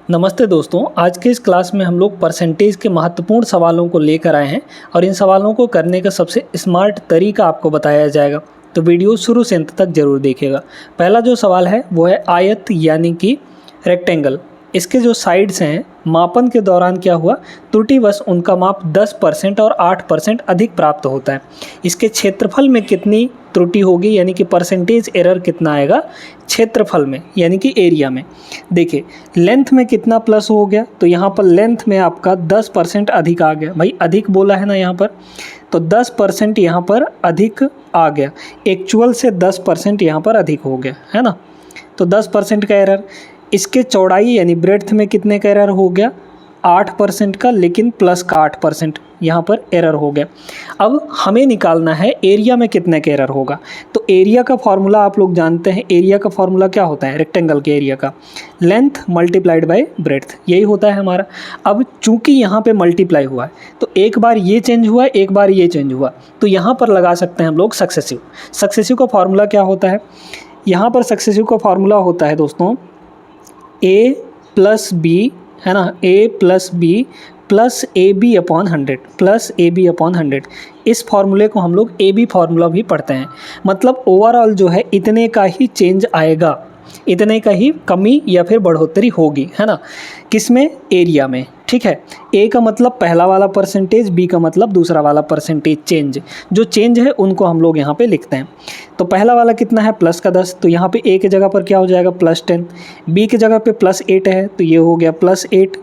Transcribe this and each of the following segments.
नमस्ते दोस्तों, आज के इस क्लास में हम लोग परसेंटेज के महत्वपूर्ण सवालों को लेकर आए हैं और इन सवालों को करने का सबसे स्मार्ट तरीका आपको बताया जाएगा। तो वीडियो शुरू से अंत तक जरूर देखिएगा। पहला जो सवाल है वो है आयत यानी कि रेक्टेंगल। इसके जो साइड्स हैं, मापन के दौरान क्या हुआ, त्रुटिवश उनका माप 10% और 8% अधिक प्राप्त होता है। इसके क्षेत्रफल में कितनी त्रुटि होगी, यानी कि परसेंटेज एरर कितना आएगा क्षेत्रफल में, यानी कि एरिया में। देखिए लेंथ में कितना प्लस हो गया, तो यहाँ पर लेंथ में आपका 10% अधिक आ गया। भाई अधिक बोला है ना यहाँ पर, तो 10% यहाँ पर अधिक आ गया। एक्चुअल से 10% यहाँ पर अधिक हो गया है ना, तो 10% का एरर। इसके चौड़ाई यानी ब्रेड्थ में कितने का एरर हो गया, 8% का, लेकिन प्लस का 8% यहाँ पर एरर हो गया। अब हमें निकालना है एरिया में कितने का एरर होगा। तो एरिया का फॉर्मूला आप लोग जानते हैं। एरिया का फॉर्मूला क्या होता है रेक्टेंगल के एरिया का, लेंथ मल्टीप्लाइड बाय ब्रेड्थ, यही होता है हमारा। अब चूंकि यहाँ पे मल्टीप्लाई हुआ है तो एक बार ये चेंज हुआ, एक बार ये चेंज हुआ, तो यहाँ पर लगा सकते हैं हम लोग सक्सेसिव। सक्सेसिव का फॉर्मूला क्या होता है, यहाँ पर सक्सेसिव का फॉर्मूला होता है दोस्तों a प्लस बी, है ना, a plus B plus A B upon 100 plus A B upon 100। इस फार्मूले को हम लोग ए बी फार्मूला भी पढ़ते हैं। मतलब ओवरऑल जो है इतने का ही चेंज आएगा, इतने का ही कमी या फिर बढ़ोतरी होगी, है ना, किसमें, एरिया में। ठीक है, ए का मतलब पहला वाला परसेंटेज, बी का मतलब दूसरा वाला परसेंटेज चेंज। जो चेंज है उनको हम लोग यहाँ पे लिखते हैं। तो पहला वाला कितना है, प्लस का 10, तो यहाँ पे ए की जगह पर क्या हो जाएगा, +10। बी की जगह पे +8 है, तो ये हो गया +8।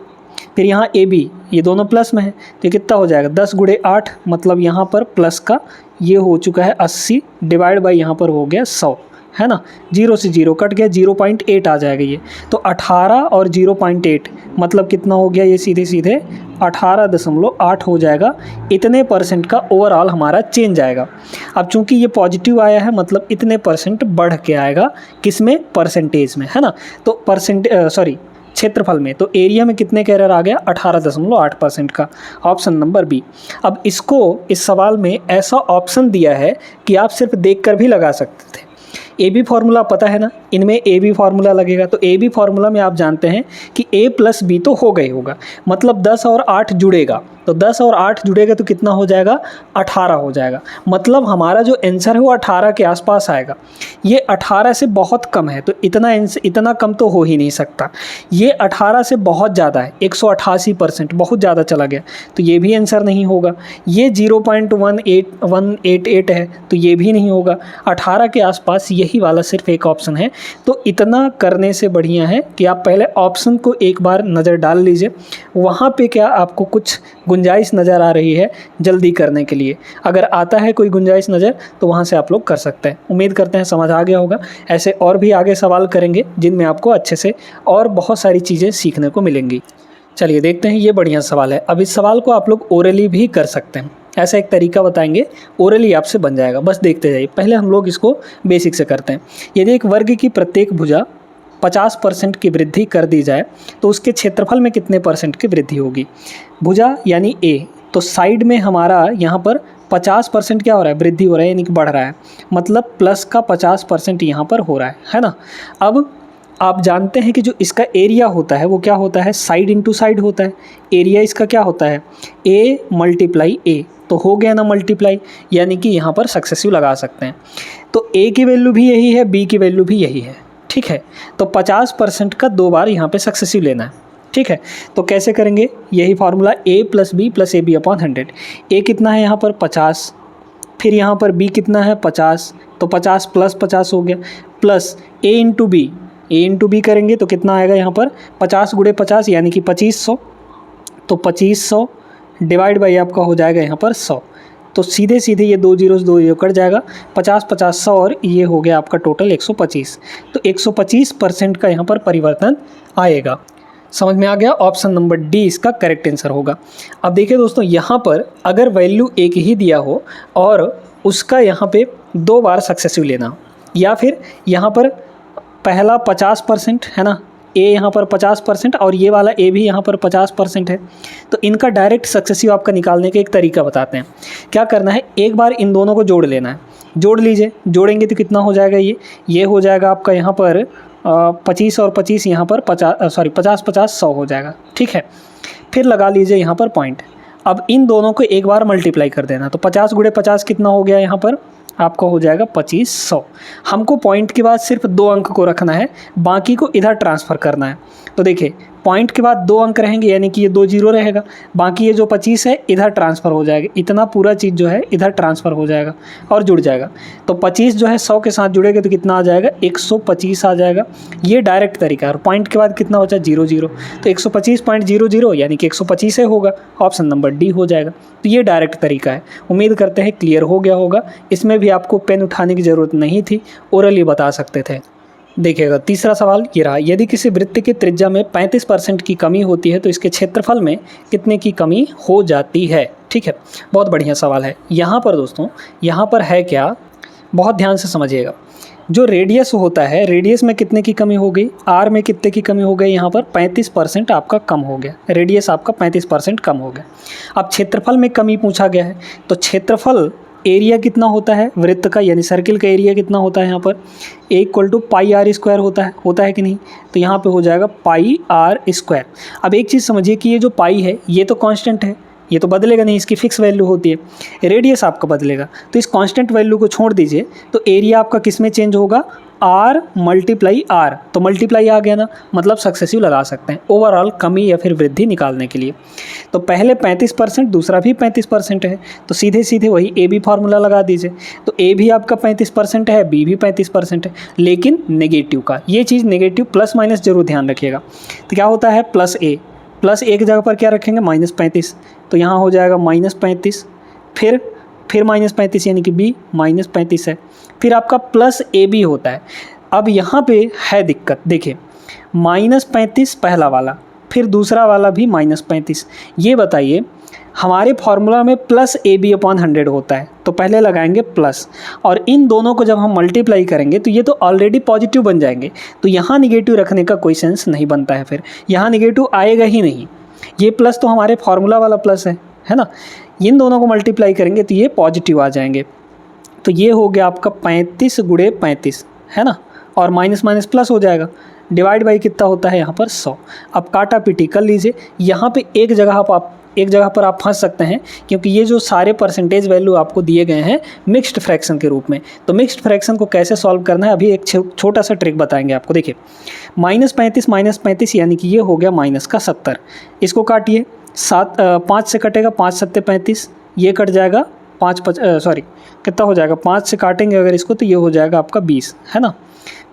फिर यहाँ ए बी, ये दोनों प्लस में है, तो कितना हो जाएगा, 10 × 8, मतलब यहाँ पर प्लस का ये हो चुका है 80, डिवाइड बाई यहाँ पर हो गया 100, है ना। 0 से 0 कट गया, 0.8 आ जाएगा ये। तो 18 और 0.8 मतलब कितना हो गया, ये सीधे सीधे 18.8 हो जाएगा। इतने परसेंट का ओवरऑल हमारा चेंज आएगा। अब चूंकि ये पॉजिटिव आया है मतलब इतने परसेंट बढ़ के आएगा, किसमें, परसेंटेज में, है ना। तो क्षेत्रफल में। तो एरिया में कितने का एरर आ गया, 18.8% का, ऑप्शन नंबर बी। अब इसको इस सवाल में ऐसा ऑप्शन दिया है कि आप सिर्फ देखकर भी लगा सकते थे। ए बी फार्मूला पता है ना, इनमें ए बी फार्मूला लगेगा। तो ए बी फार्मूला में आप जानते हैं कि a प्लस बी तो हो गई होगा, मतलब 10 और 8 जुड़ेगा, तो 10 और 8 जुड़ेगा तो कितना हो जाएगा, 18 हो जाएगा। मतलब हमारा जो आंसर है वो 18 के आसपास आएगा। ये 18 से बहुत कम है, तो इतना कम तो हो ही नहीं सकता। ये 18 से बहुत ज़्यादा है, 188%, बहुत ज़्यादा चला गया, तो ये भी आंसर नहीं होगा। ये 0.188 है, तो ये भी नहीं होगा। 18 के आसपास यही वाला सिर्फ एक ऑप्शन है। तो इतना करने से बढ़िया है कि आप पहले ऑप्शन को एक बार नज़र डाल लीजिए, वहाँ पे क्या आपको कुछ गुंजाइश नज़र आ रही है जल्दी करने के लिए। अगर आता है कोई गुंजाइश नज़र तो वहाँ से आप लोग कर सकते हैं। उम्मीद करते हैं समझ आ गया होगा। ऐसे और भी आगे सवाल करेंगे जिनमें आपको अच्छे से और बहुत सारी चीज़ें सीखने को मिलेंगी। चलिए देखते हैं, ये बढ़िया सवाल है। अब इस सवाल को आप लोग ओरली भी कर सकते हैं। ऐसा एक तरीका बताएंगे, ओरली आपसे बन जाएगा, बस देखते जाइए। पहले हम लोग इसको बेसिक से करते हैं। यदि एक वर्ग की प्रत्येक भुजा 50% की वृद्धि कर दी जाए तो उसके क्षेत्रफल में कितने % की वृद्धि होगी। भुजा यानी ए, तो साइड में हमारा यहाँ पर 50% क्या हो रहा है, वृद्धि हो रहा है, यानी कि बढ़ रहा है, मतलब प्लस का 50% यहाँ पर हो रहा है ना। अब आप जानते हैं कि जो इसका एरिया होता है वो क्या होता है, साइड इंटू साइड होता है। एरिया इसका क्या होता है, a मल्टीप्लाई a, तो हो गया ना मल्टीप्लाई, यानी कि यहाँ पर सक्सेसिव लगा सकते हैं। तो a की वैल्यू भी यही है, b की वैल्यू भी यही है, ठीक है। तो 50% का 2 बार यहाँ पे सक्सेसिव लेना है, ठीक है। तो कैसे करेंगे, यही formula a plus B plus A B upon 100। a कितना है यहाँ पर 50, फिर यहाँ पर b कितना है 50, तो 50 प्लस 50 हो गया, प्लस a इंटू बी करेंगे तो कितना आएगा यहाँ पर 50 × 50 यानी कि 2500, तो 2500 डिवाइड बाई आपका हो जाएगा यहाँ पर 100। तो सीधे सीधे ये 2 0 से 2 0 कट जाएगा, 50 50 100 और ये हो गया आपका टोटल 125। तो 125% का यहाँ पर परिवर्तन आएगा। समझ में आ गया, ऑप्शन नंबर डी इसका करेक्ट आंसर होगा। अब देखिए दोस्तों, यहाँ पर अगर वैल्यू एक ही दिया हो और उसका यहाँ पे 2 बार सक्सेसिव लेना, या फिर यहाँ पर पहला 50% है ना, ए यहाँ पर 50% और ये वाला ए भी यहाँ पर 50% है, तो इनका डायरेक्ट सक्सेसिव आपका निकालने का एक तरीका बताते हैं। क्या करना है, एक बार इन दोनों को जोड़ लेना है। जोड़ लीजिए, जोड़ेंगे तो कितना हो जाएगा, ये हो जाएगा आपका यहाँ पर 25 और 25 यहाँ पर 50-50 हो जाएगा, ठीक है। फिर लगा लीजिए यहाँ पर पॉइंट। अब इन दोनों को एक बार मल्टीप्लाई कर देना, तो 50 × 50 कितना हो गया यहाँ पर आपका हो जाएगा 2500। हमको पॉइंट के बाद सिर्फ 2 अंक को रखना है, बाकी को इधर ट्रांसफ़र करना है। तो देखिए पॉइंट के बाद 2 अंक रहेंगे, यानी कि ये 2 0 रहेगा, बाकी ये जो 25 है इधर ट्रांसफ़र हो जाएगा, इतना पूरा चीज़ जो है इधर ट्रांसफ़र हो जाएगा और जुड़ जाएगा। तो 25 जो है 100 के साथ जुड़ेगा तो कितना आ जाएगा 125 आ जाएगा। ये डायरेक्ट तरीका है। और पॉइंट के बाद कितना होता है 0 0, तो 125.00 यानी कि 125 है होगा, ऑप्शन नंबर डी हो जाएगा। तो ये डायरेक्ट तरीका है। उम्मीद करते हैं क्लियर हो गया होगा। इसमें भी आपको पेन उठाने की ज़रूरत नहीं थी, ओरली बता सकते थे। देखिएगा तीसरा सवाल ये रहा, यदि किसी वृत्त की त्रिज्या में 35% की कमी होती है तो इसके क्षेत्रफल में कितने की कमी हो जाती है, ठीक है। बहुत बढ़िया सवाल है। यहाँ पर दोस्तों, यहाँ पर है क्या, बहुत ध्यान से समझिएगा। जो रेडियस होता है, रेडियस में कितने की कमी हो गई, आर में कितने की कमी हो गई, यहाँ पर 35% आपका कम हो गया, रेडियस आपका 35% कम हो गया। अब क्षेत्रफल में कमी पूछा गया है, तो क्षेत्रफल एरिया कितना होता है वृत्त का, यानी सर्किल का एरिया कितना होता है यहाँ पर, A = πr² होता है कि नहीं। तो यहाँ पे हो जाएगा πr²। अब एक चीज़ समझिए कि ये जो पाई है ये तो कांस्टेंट है, ये तो बदलेगा नहीं, इसकी फिक्स वैल्यू होती है। रेडियस आपका बदलेगा, तो इस कांस्टेंट वैल्यू को छोड़ दीजिए, तो एरिया आपका किस में चेंज होगा, r × r। तो मल्टीप्लाई आ गया ना, मतलब सक्सेसिव लगा सकते हैं ओवरऑल कमी या फिर वृद्धि निकालने के लिए। तो पहले 35%, दूसरा भी 35% है, तो सीधे सीधे वही ए बी फार्मूला लगा दीजिए। तो ए भी आपका 35% है, बी भी 35% है, लेकिन नेगेटिव का, ये चीज़ नेगेटिव प्लस माइनस जरूर ध्यान रखिएगा। तो क्या होता है +a की जगह पर क्या रखेंगे -35, तो यहाँ हो जाएगा -35, फिर -35 यानी कि b -35 है, फिर आपका +ab होता है। अब यहाँ पे है दिक्कत, देखिए -35 पहला वाला, फिर दूसरा वाला भी -35। ये बताइए हमारे फार्मूला में +ab/100 होता है, तो पहले लगाएंगे प्लस, और इन दोनों को जब हम मल्टीप्लाई करेंगे तो ये तो ऑलरेडी पॉजिटिव बन जाएंगे, तो यहाँ निगेटिव रखने का कोई सेंस नहीं बनता है, फिर यहाँ निगेटिव आएगा ही नहीं। ये प्लस तो हमारे फार्मूला वाला प्लस है ना, इन दोनों को मल्टीप्लाई करेंगे तो ये पॉजिटिव आ जाएंगे। तो ये हो गया आपका 35 × 35 है ना, और माइनस माइनस प्लस हो जाएगा, डिवाइड बाई कितना होता है यहाँ पर 100। अब काटा पीटी कर लीजिए। यहाँ पे एक जगह पर आप फंस सकते हैं, क्योंकि ये जो सारे परसेंटेज वैल्यू आपको दिए गए हैं मिक्स्ड फ्रैक्शन के रूप में। तो मिक्स्ड फ्रैक्शन को कैसे सॉल्व करना है, अभी एक छोटा सा ट्रिक बताएंगे आपको। देखिए -35 यानी कि ये हो गया -70। इसको काटिए, 5 से कटेगा, 5 × 7 = 35, ये कट जाएगा, कितना हो जाएगा, 5 से काटेंगे अगर इसको तो ये हो जाएगा आपका 20 है ना।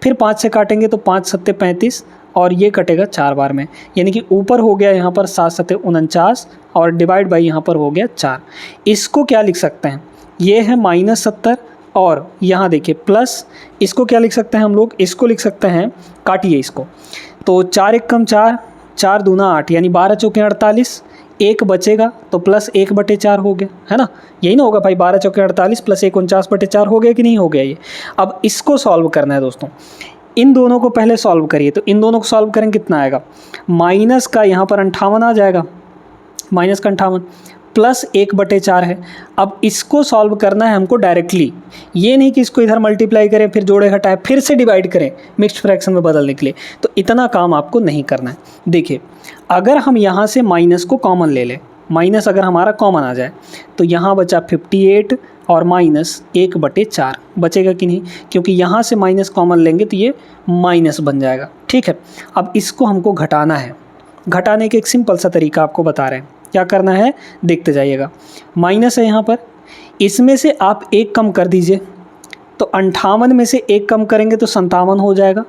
फिर 5 से काटेंगे तो 5 × 7 = 35, और ये कटेगा 4 बार में, यानी कि ऊपर हो गया यहाँ पर 7 × 7 = 49, और डिवाइड बाई यहाँ पर हो गया 4। इसको क्या लिख सकते हैं, ये है -70, और यहाँ देखिए प्लस, इसको क्या लिख सकते हैं हम लोग, इसको लिख सकते हैं, काटिए इसको, तो 4 × 1 = 4, 4 × 2 = 8, यानी 12 × 4 = 48, एक बचेगा तो +1/4 हो गया, है ना। यही ना होगा भाई, 12 × 4 = 48 + 1 49/4 हो गया कि नहीं हो गया ये। अब इसको सॉल्व करना है दोस्तों, इन दोनों को पहले सॉल्व करिए। तो इन दोनों को सॉल्व करेंगे कितना आएगा, माइनस का यहाँ पर 58 आ जाएगा, माइनस का 58 प्लस 1/4 है। अब इसको सॉल्व करना है हमको डायरेक्टली, ये नहीं कि इसको इधर मल्टीप्लाई करें फिर जोड़े घटाए फिर से डिवाइड करें मिक्स्ड फ्रैक्शन में बदलने के लिए, तो इतना काम आपको नहीं करना है। देखिए अगर हम यहाँ से माइनस को कॉमन ले लें, माइनस अगर हमारा कॉमन आ जाए तो यहाँ बचा 58 और -1/4 बचेगा कि नहीं, क्योंकि यहाँ से माइनस कॉमन लेंगे तो ये माइनस बन जाएगा, ठीक है। अब इसको हमको घटाना है, घटाने के एक सिंपल सा तरीका आपको बता रहे हैं। क्या करना है देखते जाइएगा, माइनस है यहाँ पर, इसमें से आप 1 कम कर दीजिए, तो 58 में से 1 कम करेंगे तो 57 हो जाएगा,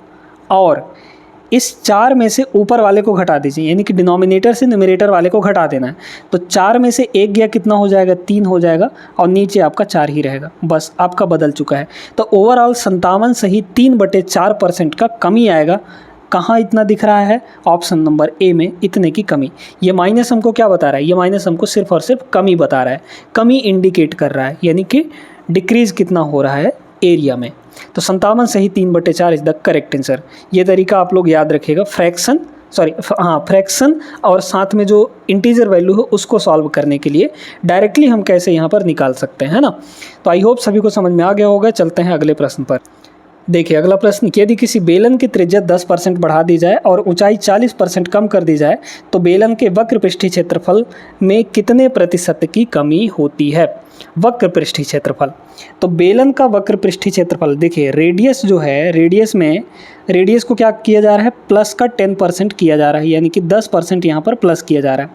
और इस 4 में से ऊपर वाले को घटा दीजिए, यानी कि डिनोमिनेटर से न्यूमरेटर वाले को घटा देना है। तो 4 में से 1 गया, कितना हो जाएगा 3 हो जाएगा, और नीचे आपका 4 ही रहेगा, बस आपका बदल चुका है। तो ओवरऑल 57 सही 3/4% का कमी आएगा। कहाँ इतना दिख रहा है, ऑप्शन नंबर ए में इतने की कमी। ये माइनस हमको क्या बता रहा है, ये माइनस हमको सिर्फ और सिर्फ कमी बता रहा है, कमी इंडिकेट कर रहा है, यानी कि डिक्रीज़ कितना हो रहा है एरिया में। तो 57 सही 3/4 इज़ द करेक्ट आंसर। ये तरीका आप लोग याद रखिएगा, फ्रैक्शन और साथ में जो इंटीजर वैल्यू है उसको सॉल्व करने के लिए डायरेक्टली हम कैसे यहाँ पर निकाल सकते हैं, है ना। तो आई होप सभी को समझ में आ गया होगा। चलते हैं अगले प्रश्न पर। देखिए अगला प्रश्न, यदि किसी बेलन की त्रिज्या 10% बढ़ा दी जाए और ऊंचाई 40% कम कर दी जाए तो बेलन के वक्र पृष्ठीय क्षेत्रफल में कितने प्रतिशत की कमी होती है। वक्र पृष्ठीय क्षेत्रफल, तो बेलन का वक्र पृष्ठीय क्षेत्रफल, देखिए रेडियस जो है, रेडियस को क्या किया जा रहा है, प्लस का 10% किया जा रहा है, यानी कि 10% यहाँ पर प्लस किया जा रहा है,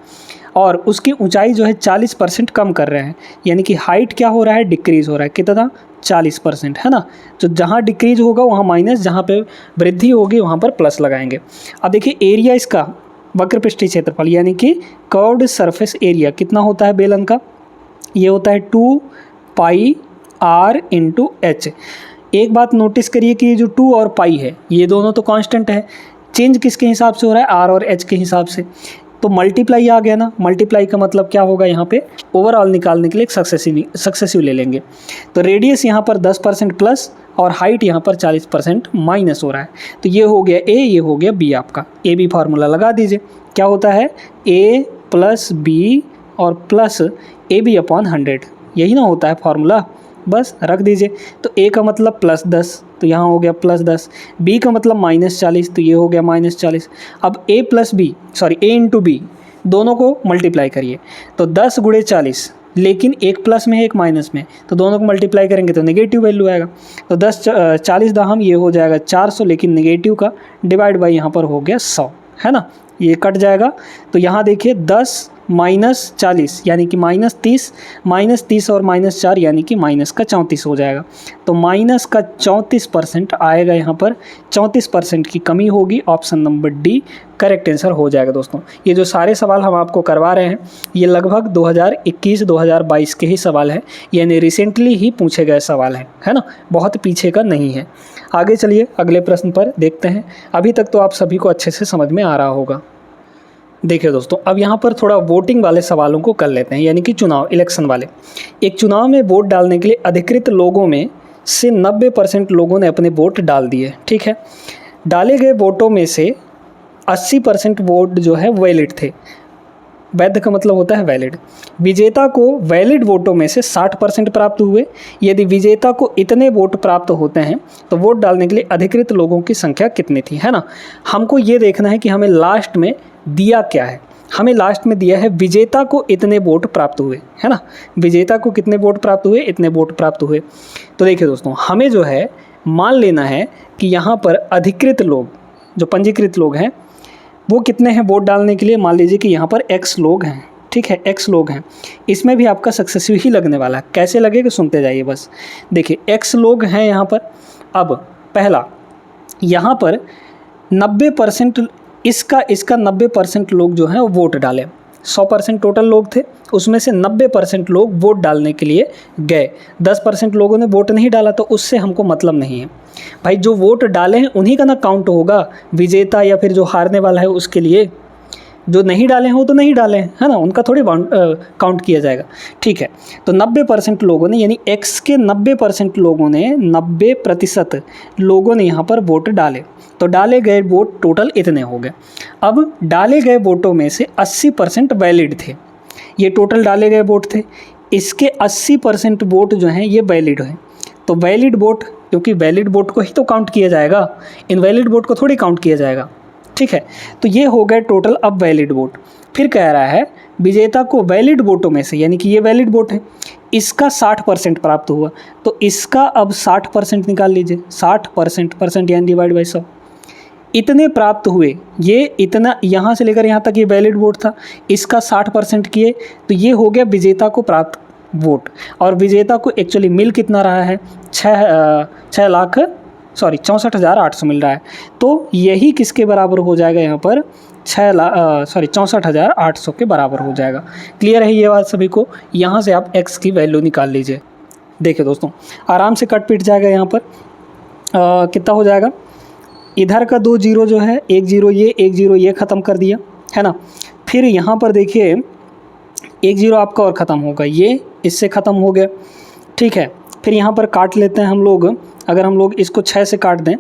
और उसकी ऊंचाई जो है 40% कम कर रहे हैं, यानी कि हाइट क्या हो रहा है, डिक्रीज़ हो रहा है, कितना, 40%, है ना। तो जहाँ डिक्रीज होगा वहाँ माइनस, जहाँ पे वृद्धि होगी वहाँ पर प्लस लगाएंगे। अब देखिए एरिया इसका वक्र पृष्ठीय क्षेत्रफल यानी कि कर्व्ड सरफेस एरिया कितना होता है बेलन का, ये होता है 2 पाई r इंटू एच। एक बात नोटिस करिए कि ये जो 2 और पाई है ये दोनों तो कांस्टेंट है, चेंज किसके हिसाब से हो रहा है, r और h के हिसाब से। तो मल्टीप्लाई आ गया ना, मल्टीप्लाई का मतलब क्या होगा, यहाँ पे ओवरऑल निकालने के लिए एक सक्सेसिव ले लेंगे। तो रेडियस यहाँ पर 10% प्लस और हाइट यहाँ पर 40% माइनस हो रहा है, तो ये हो गया ए, ये हो गया बी आपका। ए बी फार्मूला लगा दीजिए, क्या होता है, ए प्लस बी और प्लस ए बी अपॉन 100, यही ना होता है फार्मूला, बस रख दीजिए। तो ए का मतलब +10, तो यहाँ हो गया +10, बी का मतलब -40, तो ये हो गया -40। अब ए इंटू बी दोनों को मल्टीप्लाई करिए, तो 10 × 40, लेकिन एक प्लस में है एक माइनस में, तो दोनों को मल्टीप्लाई करेंगे तो नेगेटिव वैल्यू आएगा। तो 10 40 दाहम ये हो जाएगा 400, लेकिन नेगेटिव का डिवाइड बाई यहाँ पर हो गया 100, है ना, ये कट जाएगा। तो यहाँ देखिए 10 - 40 यानी कि -30, -30 और -4 यानी कि माइनस का 34 हो जाएगा। तो माइनस का 34% आएगा, यहाँ पर 34% की कमी होगी। Option number D correct answer हो जाएगा। दोस्तों ये जो सारे सवाल हम आपको करवा रहे हैं ये लगभग 2021-2022 के ही सवाल हैं, यानी रिसेंटली ही पूछे गए सवाल हैं, है ना, बहुत पीछे का नहीं है। आगे चलिए अगले प्रश्न पर देखते हैं। अभी तक तो आप सभी को अच्छे से समझ में आ रहा होगा। देखिए दोस्तों, अब यहाँ पर थोड़ा वोटिंग वाले सवालों को कर लेते हैं, यानी कि चुनाव, इलेक्शन वाले। एक चुनाव में वोट डालने के लिए अधिकृत लोगों में से 90% लोगों ने अपने वोट डाल दिए, ठीक है। डाले गए वोटों में से 80% वोट जो है वैलिड थे। वैध का मतलब होता है वैलिड। विजेता को वैलिड वोटों में से 60% प्राप्त हुए। यदि विजेता को इतने वोट प्राप्त होते हैं तो वोट डालने के लिए अधिकृत लोगों की संख्या कितनी थी, है ना। हमको ये देखना है कि हमें लास्ट में दिया क्या है। हमें लास्ट में दिया है विजेता को इतने वोट प्राप्त हुए, है ना, विजेता को कितने वोट प्राप्त हुए, इतने वोट प्राप्त हुए। तो देखिए दोस्तों, हमें जो है मान लेना है कि यहाँ पर अधिकृत लोग, जो पंजीकृत लोग हैं, वो कितने हैं वोट डालने के लिए। मान लीजिए कि यहाँ पर x लोग हैं, ठीक है, x लोग हैं। इसमें भी आपका सक्सेसिव ही लगने वाला है। कैसे लगेगा सुनते जाइए बस। देखिए x लोग हैं यहाँ पर। अब पहला यहाँ पर 90% इसका 90% लोग जो हैं वो वोट डाले। 100% टोटल लोग थे, उसमें से 90% लोग वोट डालने के लिए गए। 10% लोगों ने वोट नहीं डाला, तो उससे हमको मतलब नहीं है भाई। जो वोट डाले हैं उन्हीं का ना काउंट होगा, विजेता या फिर जो हारने वाला है उसके लिए। जो नहीं डाले हैं वो तो नहीं डाले हैं, है ना, उनका थोड़ी काउंट किया जाएगा, ठीक है। तो 90% लोगों ने, यानी x के 90% लोगों ने, 90% लोगों ने यहाँ पर वोट डाले। तो डाले गए वोट टोटल इतने हो गए। अब डाले गए वोटों में से 80% वैलिड थे। ये टोटल डाले गए वोट थे, इसके 80% वोट जो हैं ये वैलिड हैं। तो वैलिड वोट, क्योंकि वैलिड वोट को ही तो काउंट किया जाएगा, इनवैलिड वोट को थोड़ी काउंट किया जाएगा, ठीक है। तो ये हो गए टोटल अब वैलिड वोट। फिर कह रहा है विजेता को वैलिड वोटों में से, यानी कि ये वैलिड वोट है, इसका 60% प्राप्त हुआ। तो इसका अब 60% निकाल लीजिए। 60% यानी डिवाइड बाई 100। इतने प्राप्त हुए, ये इतना यहाँ से लेकर यहाँ तक ये वैलिड वोट था, इसका 60% किए, तो ये हो गया विजेता को प्राप्त वोट। और विजेता को एक्चुअली मिल कितना रहा है, 64,800 मिल रहा है। तो यही किसके बराबर हो जाएगा, यहाँ पर 64,800 के बराबर हो जाएगा। क्लियर है ये बात सभी को। यहाँ से आप x की वैल्यू निकाल लीजिए। देखिए दोस्तों, आराम से कट पिट जाएगा। यहाँ पर कितना हो जाएगा, इधर का 2 जीरो जो है, 1 जीरो ये ख़त्म कर दिया, है ना। फिर यहाँ पर देखिए 1 जीरो आपका और ख़त्म होगा, ये इससे ख़त्म हो गया, ठीक है। फिर यहाँ पर काट लेते हैं हम लोग। अगर हम लोग इसको 6 से काट दें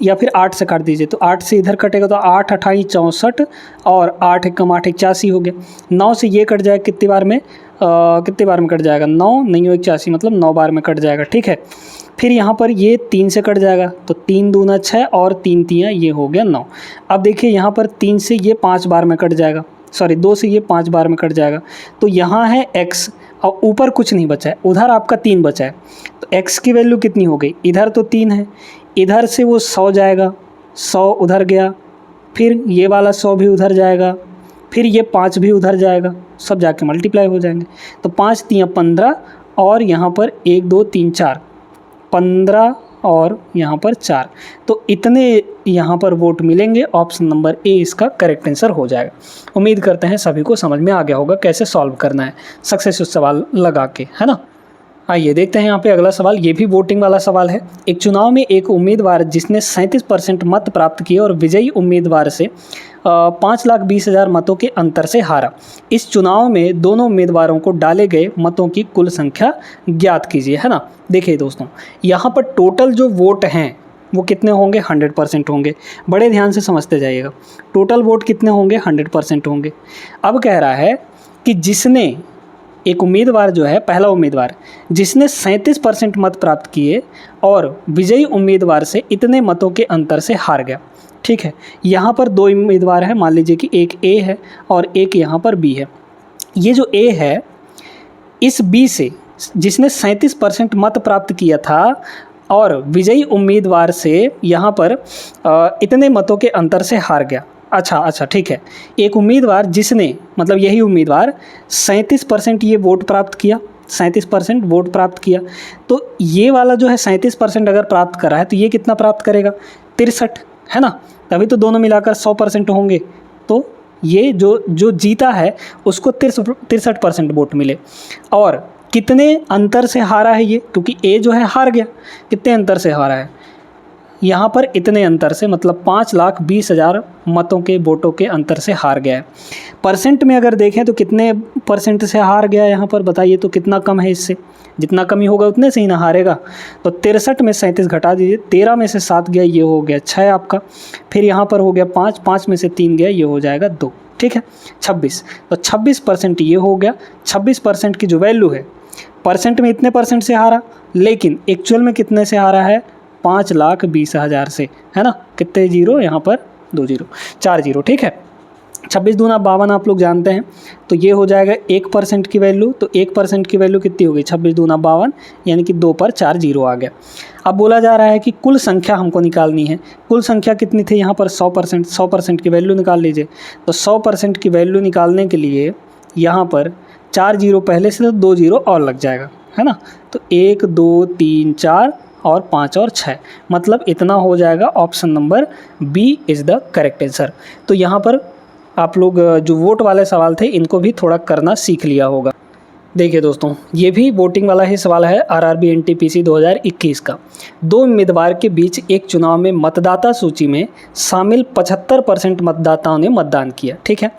या फिर 8 से काट दीजिए, तो 8 से इधर कटेगा तो 8 × 8 = 64 और 8 × 8 = 81 हो गया। 9 से ये कट जाएगा कितनी बार में, कट जाएगा, 9 नहीं हो 81, मतलब 9 बार में कट जाएगा, ठीक है। फिर यहाँ पर ये 3 से कट जाएगा तो 3 दूना 6 और 3 तियाँ ये हो गया 9। अब देखिए यहाँ पर 3 से ये 5 बार में कट जाएगा, सॉरी 2 से ये 5 बार में कट जाएगा। तो यहाँ है x और ऊपर कुछ नहीं बचा है, उधर आपका 3 बचा है। तो x की वैल्यू कितनी हो गई, इधर तो 3 है, इधर से वो 100 जाएगा, 100 उधर गया, फिर ये वाला 100 भी उधर जाएगा, फिर ये 5 भी उधर जाएगा, सब जाके मल्टीप्लाई हो जाएंगे। तो 5 तियाँ 15 और यहाँ पर 1 2 3 4, 15 और यहाँ पर 4, तो इतने यहाँ पर वोट मिलेंगे। ऑप्शन नंबर ए इसका करेक्ट आंसर हो जाएगा। उम्मीद करते हैं सभी को समझ में आ गया होगा कैसे सॉल्व करना है सक्सेसिव सवाल लगा के, है ना। आइए देखते हैं यहाँ पे अगला सवाल, ये भी वोटिंग वाला सवाल है। एक चुनाव में एक उम्मीदवार जिसने 37% मत प्राप्त किए और विजयी उम्मीदवार से 5,20,000 मतों के अंतर से हारा। इस चुनाव में दोनों उम्मीदवारों को डाले गए मतों की कुल संख्या ज्ञात कीजिए, है ना। देखिए दोस्तों, यहाँ पर टोटल जो वोट हैं वो कितने होंगे, 100% होंगे। बड़े ध्यान से समझते जाइएगा, टोटल वोट कितने होंगे, 100% होंगे। अब कह रहा है कि जिसने, एक उम्मीदवार जो है, पहला उम्मीदवार जिसने 37% मत प्राप्त किए और विजयी उम्मीदवार से इतने मतों के अंतर से हार गया। ठीक है, यहाँ पर 2 उम्मीदवार हैं, मान लीजिए कि एक ए है और एक यहाँ पर बी है। ये जो ए है, इस बी से जिसने 37% मत प्राप्त किया था और विजयी उम्मीदवार से यहाँ पर इतने मतों के अंतर से हार गया। अच्छा ठीक है, एक उम्मीदवार जिसने, मतलब यही उम्मीदवार 37% ये वोट प्राप्त किया, 37% वोट प्राप्त किया, तो ये वाला जो है 37% अगर प्राप्त करा है तो ये कितना प्राप्त करेगा, 63, है ना। तभी तो दोनों मिलाकर 100% होंगे। तो ये जो जीता है उसको 63% वोट मिले। और कितने अंतर से हारा है ये, क्योंकि ए जो है हार गया, कितने अंतर से हारा है, यहाँ पर इतने अंतर से, मतलब 5,20,000 मतों के वोटों के अंतर से हार गया है। परसेंट में अगर देखें तो कितने परसेंट से हार गया यहाँ पर, बताइए तो कितना कम है इससे, जितना कमी होगा उतने से ही ना हारेगा। तो 63 में 37 घटा दीजिए, 13 में से 7 गया, ये हो गया 6 आपका, फिर यहाँ पर हो गया 5, 5 में से 3 गया, ये हो जाएगा 2, ठीक है 26। तो 26% ये हो गया। 26% की जो वैल्यू है, परसेंट में इतने परसेंट से हारा, लेकिन एक्चुअल में कितने से हारा है, 5,20,000 से, है ना। कितने जीरो यहाँ पर, 2 जीरो, 4 जीरो, ठीक है। 26 दूना 52 आप लोग जानते हैं, तो ये हो जाएगा 1% की वैल्यू। तो 1% की वैल्यू कितनी होगी, 26 दूना 52, यानी कि 2 पर 4 जीरो आ गया। अब बोला जा रहा है कि कुल संख्या हमको निकालनी है। कुल संख्या कितनी थी यहाँ पर, 100%। 100% की वैल्यू निकाल लीजिए। तो 100% की वैल्यू निकालने के लिए यहाँ पर 4 जीरो पहले से, तो 2 जीरो और लग जाएगा, है ना। तो 1 2 3 4 और 5 और 6, मतलब इतना हो जाएगा। Option number B is the correct answer. तो यहाँ पर आप लोग जो वोट वाले सवाल थे इनको भी थोड़ा करना सीख लिया होगा। देखिए दोस्तों, ये भी वोटिंग वाला ही सवाल है, आरआरबी एनटीपीसी 2021 का। 2 उम्मीदवार के बीच एक चुनाव में मतदाता सूची में शामिल 75% मतदाताओं ने मतदान किया, ठीक है,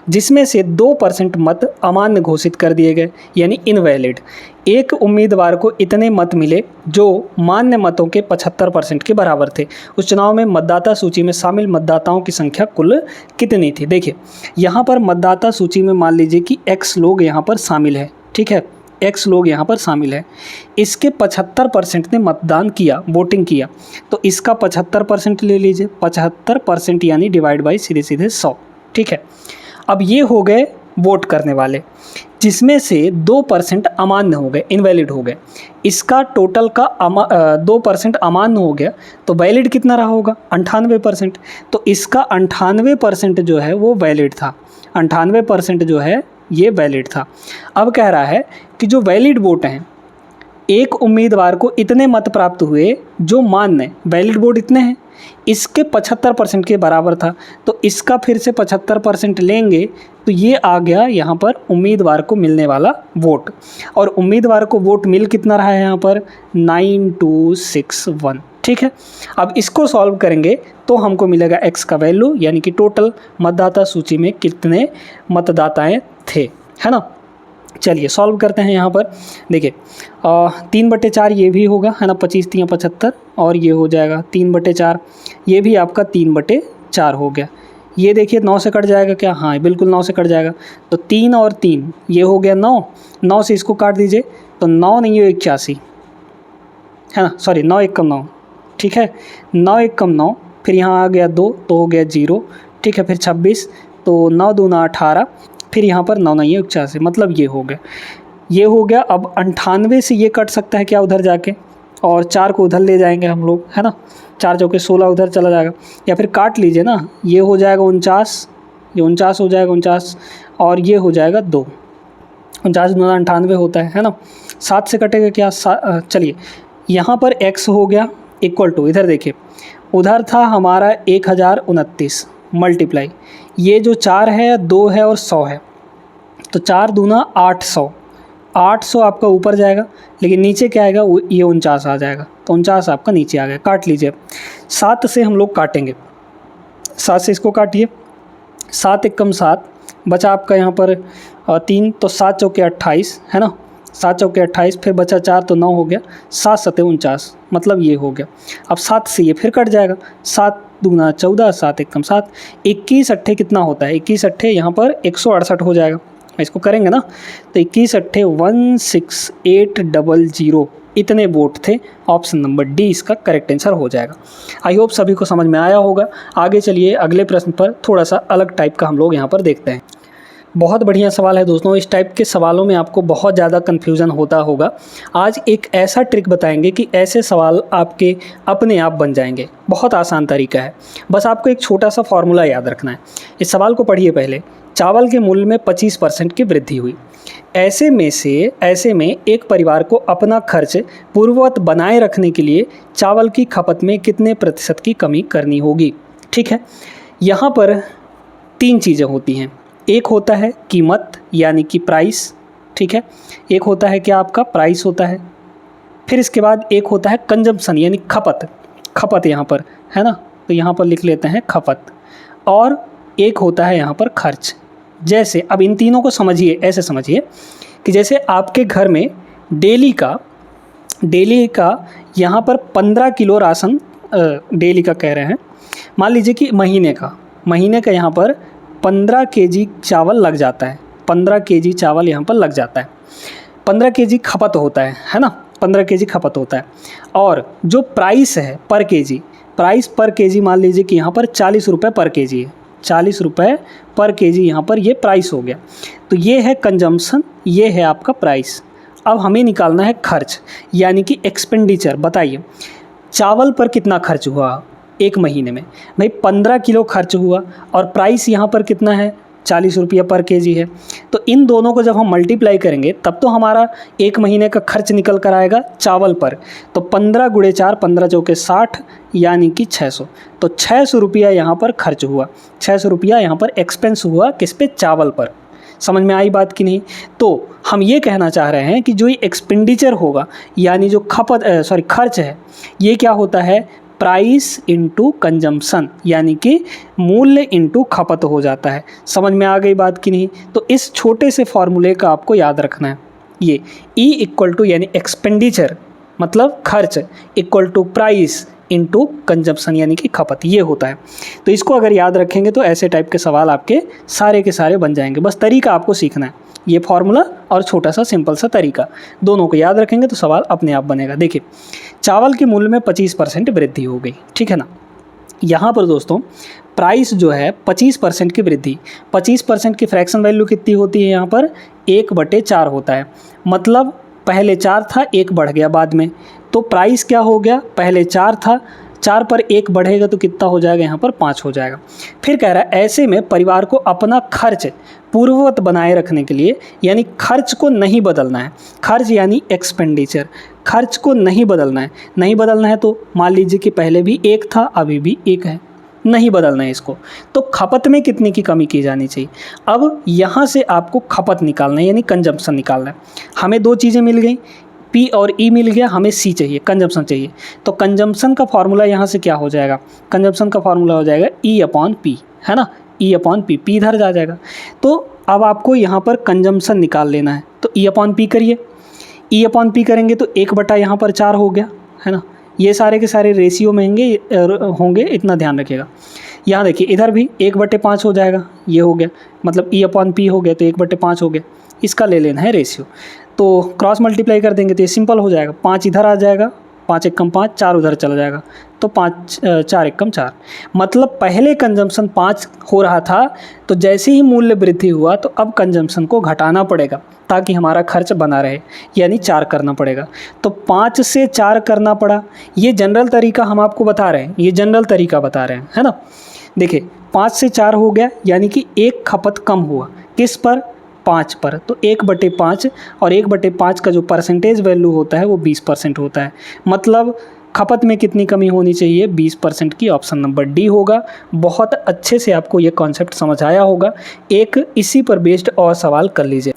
जिसमें से 2% मत अमान्य घोषित कर दिए गए, यानी इनवैलिड। एक उम्मीदवार को इतने मत मिले जो मान्य मतों के 75% के बराबर थे। उस चुनाव में मतदाता सूची में शामिल मतदाताओं की संख्या कुल कितनी थी। देखिए यहाँ पर मतदाता सूची में मान लीजिए कि x लोग यहाँ पर शामिल है, ठीक है, x लोग यहाँ पर शामिल है। इसके 75% ने मतदान किया, वोटिंग किया, तो इसका 75% ले लीजिए। 75% यानी डिवाइड बाई सीधे सीधे 100, ठीक है। अब ये हो गए वोट करने वाले, जिसमें से 2% अमान्य हो गए, इनवैलिड हो गए। इसका टोटल का 2% अमान्य हो गया, तो वैलिड कितना रहा होगा, 98%। तो इसका 98% जो है वो वैलिड था, 98% जो है ये वैलिड था। अब कह रहा है कि जो वैलिड वोट हैं, एक उम्मीदवार को इतने मत प्राप्त हुए जो मान्य, वैलिड वोट इतने हैं, इसके 75% के बराबर था। तो इसका फिर से 75% लेंगे, तो ये आ गया यहाँ पर उम्मीदवार को मिलने वाला वोट। और उम्मीदवार को वोट मिल कितना रहा है यहाँ पर, 9261, ठीक है। अब इसको सॉल्व करेंगे तो हमको मिलेगा x का वैल्यू, यानी कि टोटल मतदाता सूची में कितने मतदाताएं थे, है ना। चलिए सॉल्व करते हैं यहाँ पर। देखिए 3/4 ये भी होगा, है ना, 25 3 75, और ये हो जाएगा 3/4, ये भी आपका 3/4 हो गया। ये देखिए 9 से कट जाएगा क्या, हाँ बिल्कुल 9 से कट जाएगा। तो 3 और 3 ये हो गया 9, 9 से इसको काट दीजिए, तो 9 नहीं है 81, है ना, सॉरी 9 1 कम 9, ठीक है, 9 1 कम 9, फिर यहाँ आ गया 2 तो हो गया 0, ठीक है, फिर 26 तो 9 दूना 18, फिर यहाँ पर 9 9 81, मतलब ये हो गया, ये हो गया। अब 98 से ये कट सकता है क्या उधर जाके, और 4 को उधर ले जाएंगे हम लोग, है ना, 4 चौके 16 उधर चला जाएगा, या फिर काट लीजिए ना, ये हो जाएगा 49, ये 49 हो जाएगा 49, और ये हो जाएगा 2, 49 दूना 98 होता है ना, 7 से कटेगा क्या, चलिए यहाँ पर x हो गया इक्वल टू, इधर देखिए उधर था हमारा 1029 मल्टीप्लाई, ये जो 4 है 2 है और 100 है, तो 4 दूना 800, 800 आपका ऊपर जाएगा, लेकिन नीचे क्या आएगा, ये 49 आ जाएगा, तो 49 आपका नीचे आ गया, काट लीजिए। 7 से हम लोग काटेंगे, 7 से इसको काटिए, 7 1 कम 7, बचा आपका यहाँ पर 3, तो 7 चौके 28, है ना, 7 चौके 28, फिर बचा 4 तो 9 हो गया, 7 7 49, मतलब ये हो गया। अब 7 से ये फिर कट जाएगा, 7 दूना 14, 7 1 कम 7, 21 अट्ठे कितना होता है, 21 अट्ठे यहाँ पर 168 हो जाएगा, इसको करेंगे ना, तो 21 अट्ठे 16800, इतने वोट थे, ऑप्शन नंबर डी इसका करेक्ट आंसर हो जाएगा। आई होप सभी को समझ में आया होगा। आगे चलिए अगले प्रश्न पर थोड़ा सा अलग टाइप का हम लोग यहाँ पर देखते हैं। बहुत बढ़िया सवाल है दोस्तों, इस टाइप के सवालों में आपको बहुत ज़्यादा कन्फ्यूज़न होता होगा। आज एक ऐसा ट्रिक बताएंगे कि ऐसे सवाल आपके अपने आप बन जाएंगे। बहुत आसान तरीका है, बस आपको एक छोटा सा फॉर्मूला याद रखना है। इस सवाल को पढ़िए पहले। चावल के मूल्य में 25% की वृद्धि हुई, ऐसे में एक परिवार को अपना खर्च पूर्ववत बनाए रखने के लिए चावल की खपत में कितने प्रतिशत की कमी करनी होगी। ठीक है, यहाँ पर 3 चीज़ें होती हैं। एक होता है कीमत यानी कि प्राइस, ठीक है, एक होता है क्या आपका प्राइस होता है, फिर इसके बाद एक होता है कंजम्पशन यानी खपत यहाँ पर, है ना, तो यहाँ पर लिख लेते हैं खपत, और एक होता है यहाँ पर खर्च। जैसे अब इन तीनों को समझिए, ऐसे समझिए कि जैसे आपके घर में डेली का यहाँ पर 15 किलो राशन, डेली का कह रहे हैं, मान लीजिए कि महीने का यहाँ पर 15 केजी चावल लग जाता है, 15 केजी चावल यहाँ पर लग जाता है, 15 केजी खपत होता है ना, 15 केजी खपत होता है। और जो प्राइस है पर केजी मान लीजिए कि यहाँ पर 40 रुपये पर केजी है, 40 रुपये पर केजी यहाँ पर ये प्राइस हो गया। तो ये है कंजम्पशन, ये है आपका प्राइस। अब हमें निकालना है खर्च यानी कि एक्सपेंडिचर। बताइए चावल पर कितना खर्च हुआ एक महीने में, भाई 15 किलो खर्च हुआ, और प्राइस यहाँ पर कितना है 40 रुपया पर केजी है। तो इन दोनों को जब हम मल्टीप्लाई करेंगे तब तो हमारा एक महीने का खर्च निकल कर आएगा चावल पर। तो 15 गुणे 4, 15 चौके 60 यानी कि 600। तो 600 रुपया यहाँ पर खर्च हुआ, 600 रुपया यहाँ पर एक्सपेंस हुआ किस पे, चावल पर। समझ में आई बात कि नहीं? तो हम ये कहना चाह रहे हैं कि जो ये एक्सपेंडिचर होगा यानी जो खर्च है, ये क्या होता है, प्राइस इंटू कंजम्पशन यानी कि मूल्य इंटू खपत हो जाता है। समझ में आ गई बात कि नहीं? तो इस छोटे से फॉर्मूले का आपको याद रखना है। ये E इक्वल टू यानी एक्सपेंडिचर मतलब खर्च equal to price into consumption यानी कि खपत, ये होता है। तो इसको अगर याद रखेंगे तो ऐसे टाइप के सवाल आपके सारे के सारे बन जाएंगे। बस तरीका आपको सीखना है, ये फॉर्मूला और छोटा सा सिंपल सा तरीका, दोनों को याद रखेंगे तो सवाल अपने आप बनेगा। देखिए चावल के मूल्य में 25% वृद्धि हो गई, ठीक है ना। यहाँ पर दोस्तों प्राइस जो है 25% की वृद्धि, 25% की फ्रैक्शन वैल्यू कितनी होती है, यहाँ पर 1/4 होता है। मतलब पहले 4 था, 1 बढ़ गया बाद में, तो प्राइस क्या हो गया, पहले 4 था, 4 पर 1 बढ़ेगा तो कितना हो जाएगा, यहाँ पर 5 हो जाएगा। फिर कह रहा है ऐसे में परिवार को अपना खर्च पूर्ववत बनाए रखने के लिए यानी खर्च को नहीं बदलना है, खर्च यानी एक्सपेंडिचर, खर्च को नहीं बदलना है। नहीं बदलना है तो मान लीजिए कि पहले भी 1 था अभी भी 1 है, नहीं बदलना है इसको। तो खपत में कितने की कमी की जानी चाहिए। अब यहाँ से आपको खपत निकालना है यानी कंजम्पशन निकालना है। हमें 2 चीज़ें मिल गई, P और E मिल गया, हमें C चाहिए, कंजम्पशन चाहिए। तो कंजम्पशन का फॉर्मूला यहाँ से क्या हो जाएगा, कंजम्पशन का फॉर्मूला हो जाएगा E/P, है ना, E/P, P इधर जा जाएगा। तो अब आपको यहाँ पर कंजम्पशन निकाल लेना है, तो E/P करिए। E/P करेंगे तो 1 यहाँ पर 4 हो गया, है ना। ये सारे के सारे रेशियो में होंगे, इतना ध्यान रखिएगा। यहाँ देखिए इधर भी 1/5 हो जाएगा, ये हो गया, मतलब E/P हो गया तो 1/5 हो गया। इसका ले लेना है रेशियो, तो क्रॉस मल्टीप्लाई कर देंगे तो ये सिंपल हो जाएगा, 5 इधर आ जाएगा 5 एकम 5, 4 उधर चला जाएगा तो 5 4 एकम 4। मतलब पहले कंजम्पशन 5 हो रहा था, तो जैसे ही मूल्य वृद्धि हुआ तो अब कंजम्पशन को घटाना पड़ेगा ताकि हमारा खर्च बना रहे, यानी 4 करना पड़ेगा। तो 5 से 4 करना पड़ा। ये जनरल तरीका हम आपको बता रहे हैं, ये जनरल तरीका बता रहे हैं, है ना। देखिए 5 से 4 हो गया, यानी कि एक खपत कम हुआ। किस पर? 5 पर। तो 1/5, और 1/5 का जो परसेंटेज वैल्यू होता है वो 20% होता है। मतलब खपत में कितनी कमी होनी चाहिए? 20% की। ऑप्शन नंबर डी होगा। बहुत अच्छे से आपको ये कॉन्सेप्ट समझ आया होगा। एक इसी पर बेस्ड और सवाल कर लीजिए,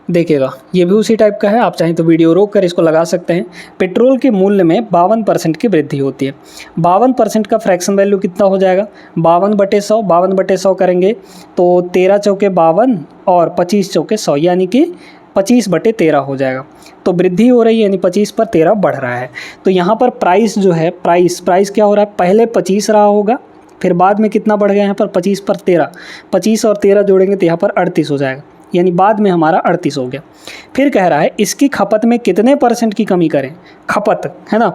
देखिएगा ये भी उसी टाइप का है। आप चाहें तो वीडियो रोक कर इसको लगा सकते हैं। पेट्रोल के मूल्य में 52% की वृद्धि होती है। 52% का फ्रैक्शन वैल्यू कितना हो जाएगा? 52/100। 52/100 करेंगे तो 13 चौके 52 और 25 चौके 100, यानी कि 25/13 हो जाएगा। तो वृद्धि हो रही है, यानी 25 पर 13 बढ़ रहा है। तो यहाँ पर प्राइस जो है, प्राइस क्या हो रहा है? पहले 25 रहा होगा, फिर बाद में कितना बढ़ गया यहाँ पर? 25 पर 13। 25 और 13 जोड़ेंगे तो यहाँ पर 38 हो जाएगा, यानी बाद में हमारा 38 हो गया। फिर कह रहा है इसकी खपत में कितने % की कमी करें? खपत, है ना,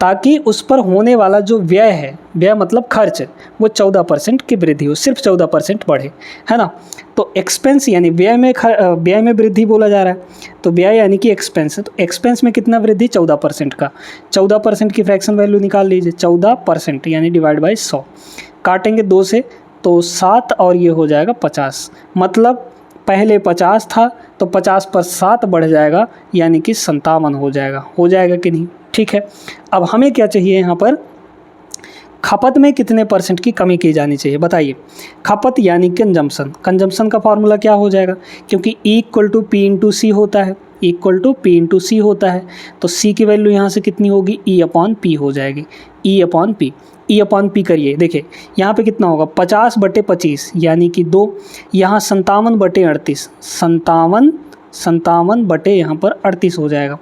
ताकि उस पर होने वाला जो व्यय है, व्यय मतलब खर्च, वो 14% की वृद्धि हो, सिर्फ 14% बढ़े, है ना। तो एक्सपेंस यानी व्यय में वृद्धि बोला जा रहा है। तो व्यय यानी कि एक्सपेंस, तो एक्सपेंस में कितना वृद्धि? 14% का। 14% की फ्रैक्शन वैल्यू निकाल लीजिए। 14% यानी डिवाइड बाई 100, काटेंगे 2 से तो 7 और ये हो जाएगा 50। मतलब पहले 50 था तो 50 पर 7 बढ़ जाएगा, यानी कि 57 हो जाएगा। हो जाएगा कि नहीं? ठीक है। अब हमें क्या चाहिए यहाँ पर? खपत में कितने % की कमी की जानी चाहिए? बताइए। खपत यानी कंजम्पशन का फॉर्मूला क्या हो जाएगा? क्योंकि E = P × C होता है, E = P × C होता है। तो C की वैल्यू यहाँ से कितनी होगी? E/P हो जाएगी। E/P करिए, देखिए यहाँ पे कितना होगा? 50/25 यानी कि 2। यहाँ 57/38, 57 बटे यहाँ पर 38 हो जाएगा।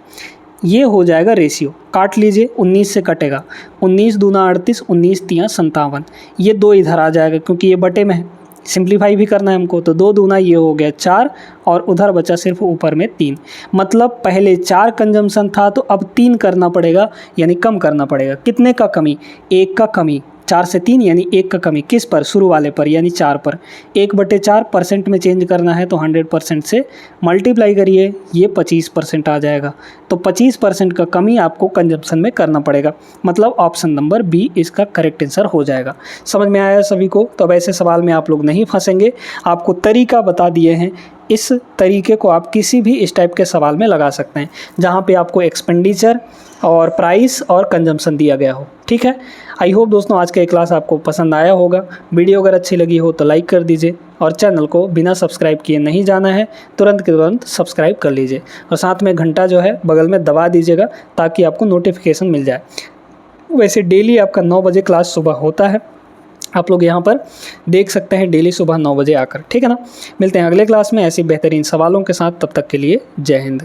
ये हो जाएगा रेशियो। काट लीजिए, 19 से कटेगा। 19 दूना 38, 19 तियाँ 57। ये 2 इधर आ जाएगा क्योंकि ये बटे में है, सिंप्लीफाई भी करना है हमको। तो 2 दूना ये हो गया 4, और उधर बचा सिर्फ ऊपर में 3। मतलब पहले 4 कंजम्पशन था तो अब 3 करना पड़ेगा, यानी कम करना पड़ेगा। कितने का कमी? 1 का कमी। 4 से 3 यानी 1 का कमी। किस पर? शुरू वाले पर, यानी 4 पर। 1/4 % में चेंज करना है तो 100% से मल्टीप्लाई करिए, ये 25% आ जाएगा। तो 25% का कमी आपको कंजम्पशन में करना पड़ेगा। मतलब ऑप्शन नंबर बी इसका करेक्ट आंसर हो जाएगा। समझ में आया सभी को? तो अब ऐसे सवाल में आप लोग नहीं फंसेंगे। आपको तरीका बता दिए हैं, इस तरीके को आप किसी भी इस टाइप के सवाल में लगा सकते हैं जहाँ पे आपको एक्सपेंडिचर और प्राइस और कंजम्पशन दिया गया हो। ठीक है। आई होप दोस्तों आज का ये क्लास आपको पसंद आया होगा। वीडियो अगर अच्छी लगी हो तो लाइक कर दीजिए, और चैनल को बिना सब्सक्राइब किए नहीं जाना है, तुरंत के तुरंत सब्सक्राइब कर लीजिए, और साथ में घंटा जो है बगल में दबा दीजिएगा ताकि आपको नोटिफिकेशन मिल जाए। वैसे डेली आपका 9 बजे क्लास सुबह होता है, आप लोग यहाँ पर देख सकते हैं डेली सुबह 9 बजे आकर। ठीक है ना। मिलते हैं अगले क्लास में ऐसी बेहतरीन सवालों के साथ। तब तक के लिए जय हिंद।